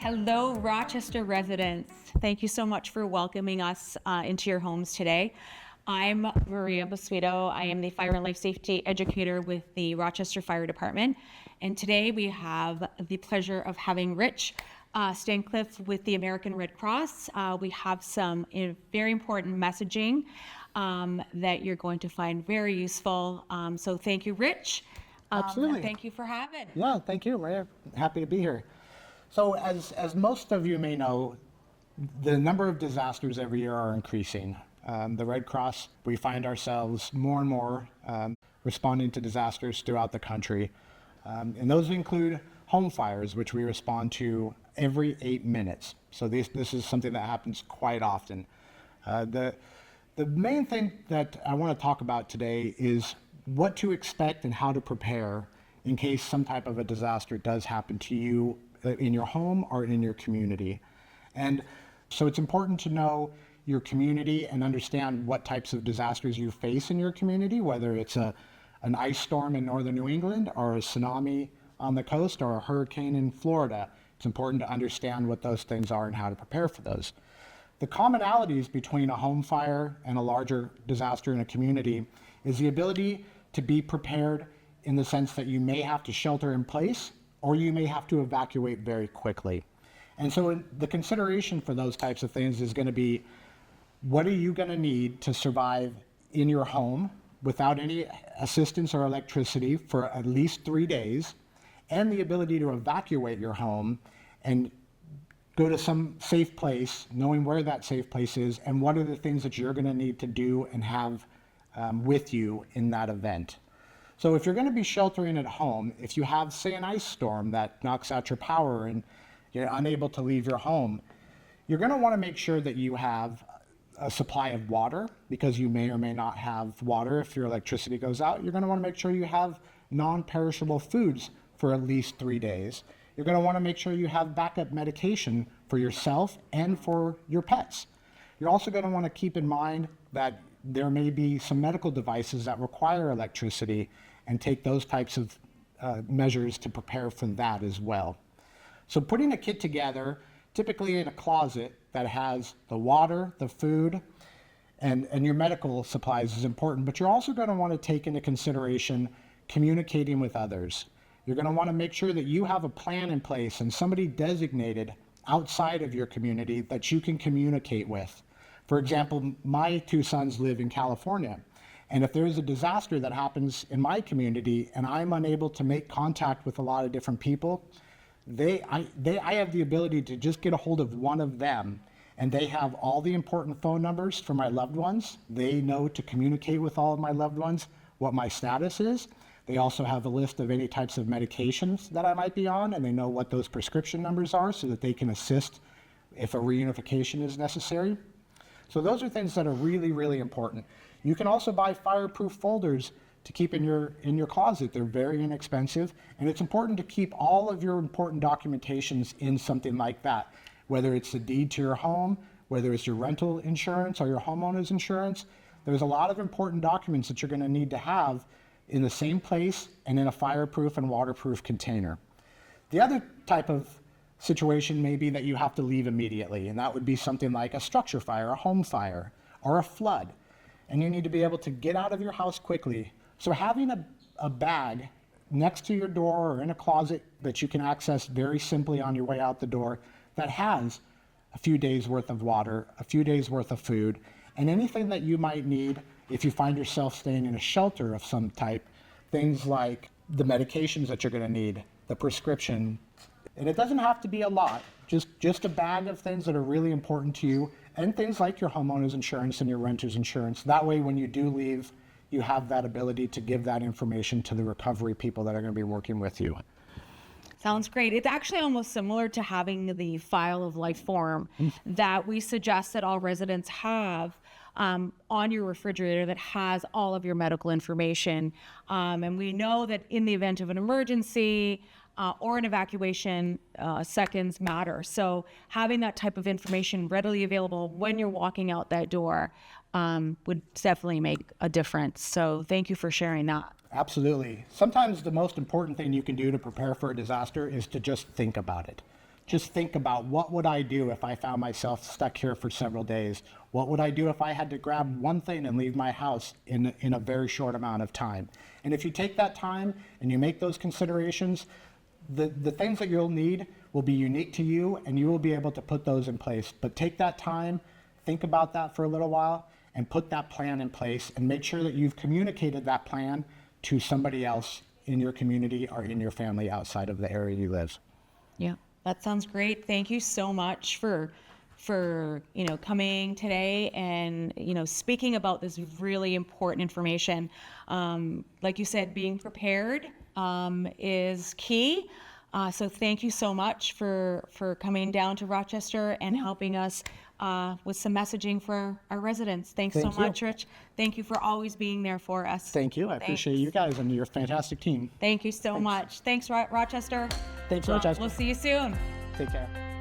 Hello, Rochester residents. Thank you so much for welcoming us into your homes today. I'm Maria Boswito. I am the Fire and Life Safety Educator with the Rochester Fire Department. And today we have the pleasure of having Rich Stancliffe with the American Red Cross. We have some very important messaging that you're going to find very useful. So thank you, Rich. Absolutely. Thank you for having. Yeah, thank you, Maria. Happy to be here. So as most of you may know, the number of disasters every year are increasing. The Red Cross, we find ourselves more and more responding to disasters throughout the country. And those include home fires, which we respond to every 8 minutes. So this is something that happens quite often. The main thing that I want to talk about today is what to expect and how to prepare in case some type of a disaster does happen to you in your home or in your community. And so it's important to know your community and understand what types of disasters you face in your community, whether it's an ice storm in northern New England or a tsunami on the coast or a hurricane in Florida. It's important to understand what those things are and how to prepare for those. The commonalities between a home fire and a larger disaster in a community is the ability to be prepared in the sense that you may have to shelter in place or you may have to evacuate very quickly. And so the consideration for those types of things is going to be, what are you going to need to survive in your home without any assistance or electricity for at least 3 days, and the ability to evacuate your home and go to some safe place, knowing where that safe place is, and what are the things that you're going to need to do and have with you in that event. So if you're going to be sheltering at home, if you have, say, an ice storm that knocks out your power and you're unable to leave your home, you're going to want to make sure that you have a supply of water, because you may or may not have water if your electricity goes out. You're going to want to make sure you have non-perishable foods for at least 3 days. You're going to want to make sure you have backup medication for yourself and for your pets. You're also going to want to keep in mind that there may be some medical devices that require electricity, and take those types of measures to prepare for that as well. So putting a kit together, typically in a closet that has the water, the food, and your medical supplies is important, but you're also going to want to take into consideration communicating with others. You're going to want to make sure that you have a plan in place and somebody designated outside of your community that you can communicate with. For example, my 2 sons live in California, and if there is a disaster that happens in my community and I'm unable to make contact with a lot of different people, I have the ability to just get a hold of one of them, and they have all the important phone numbers for my loved ones. They know to communicate with all of my loved ones what my status is. They also have a list of any types of medications that I might be on, and they know what those prescription numbers are so that they can assist if a reunification is necessary. So those are things that are really, really important. You can also buy fireproof folders to keep in your closet. They're very inexpensive, and it's important to keep all of your important documentations in something like that, whether it's the deed to your home, whether it's your rental insurance or your homeowner's insurance. There's a lot of important documents that you're going to need to have in the same place and in a fireproof and waterproof container. The other type of situation may be that you have to leave immediately, and that would be something like a structure fire, a home fire, or a flood, and you need to be able to get out of your house quickly. So having a bag next to your door or in a closet that you can access very simply on your way out the door that has a few days worth of water, a few days worth of food, and anything that you might need if you find yourself staying in a shelter of some type, things like the medications that you're going to need, the prescription. And it doesn't have to be a lot, just a bag of things that are really important to you, and things like your homeowner's insurance and your renter's insurance. That way, when you do leave, you have that ability to give that information to the recovery people that are going to be working with you. Sounds great. It's actually almost similar to having the file of life form that we suggest that all residents have on your refrigerator that has all of your medical information. And we know that in the event of an emergency or an evacuation, seconds matter. So having that type of information readily available when you're walking out that door would definitely make a difference. So thank you for sharing that. Absolutely. Sometimes the most important thing you can do to prepare for a disaster is to just think about it. just think about, what would I do if I found myself stuck here for several days? What would I do if I had to grab one thing and leave my house in a very short amount of time? And if you take that time and you make those considerations, the things that you'll need will be unique to you, and you will be able to put those in place. But take that time, think about that for a little while, and put that plan in place, and make sure that you've communicated that plan to somebody else in your community or in your family outside of the area you live. Yeah, that sounds great. Thank you so much for coming today and speaking about this really important information. Like you said, being prepared is key. So thank you so much for coming down to Rochester and helping us with some messaging for our residents. Thanks so much, Rich. Thank you for always being there for us. Thank you. I appreciate you guys and your fantastic team. Thank you so much. Thanks, Rochester. Thanks, Rochester. We'll see you soon. Take care.